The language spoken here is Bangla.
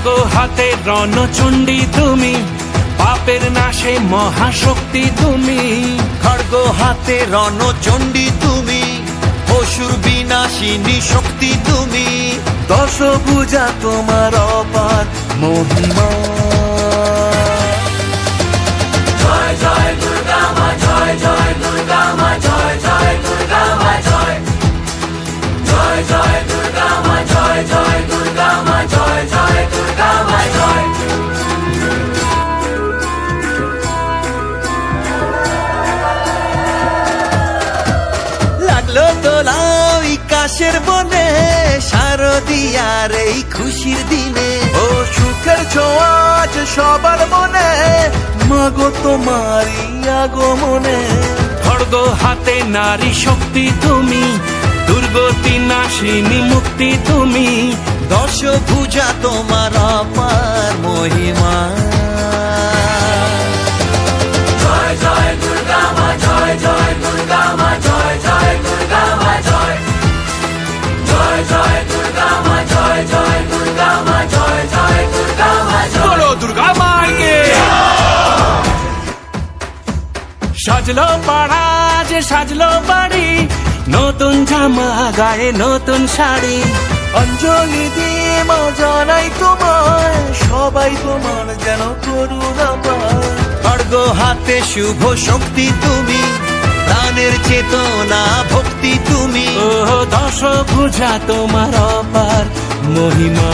খড়গ হাতে রণচণ্ডী তুমি, পাপের নাশে মহাশক্তি তুমি। খড়গ হাতে রণচণ্ডী তুমি, অসুর বিনাশিনী শক্তি তুমি। দশভুজা তোমার অপার মহিমা। জয় জয় দুর্গা মা, জয় জয় দুর্গা মা, জয় জয় দুর্গা মা, জয় জয় জয় দুর্গা মা, জয় জয় দুর্গা মা, জয় জয় দুর্গা মা, জয়। লাগলো দোলা ওই কাশের বনে, শারদিয়ার এই খুশির দিনে। ও সুখের ছোঁয়া আজ সবার মনে, মাগো তোমারই আগমনে। খড়গ হাতে নারী শক্তি তুমি, দুর্গতি নাশিনী মুক্তি তুমি। দশভুজা তোমার অপার মহিমা। জয় জয় দুর্গা মা, জয় জয় দুর্গা মা, জয় জয় দুর্গা মা, জয় জয় জয় দুর্গা মা, জয় জয় দুর্গা মা, জয় জয় দুর্গা মা, জয়। বলো দুর্গা মাকে। সাজলো পাড়া যে সাজলো বাড়ি, নতুন জামা গায়ে নতুন শাড়ি। অঞ্জলি দিয়ে মা জানাই তোমায়, সবাই তোমার যেন করুণা পায়। খড়গ হাতে শুভ শক্তি তুমি, দানের চেতনা ভক্তি তুমি। ও দশভুজা তোমার অপার মহিমা।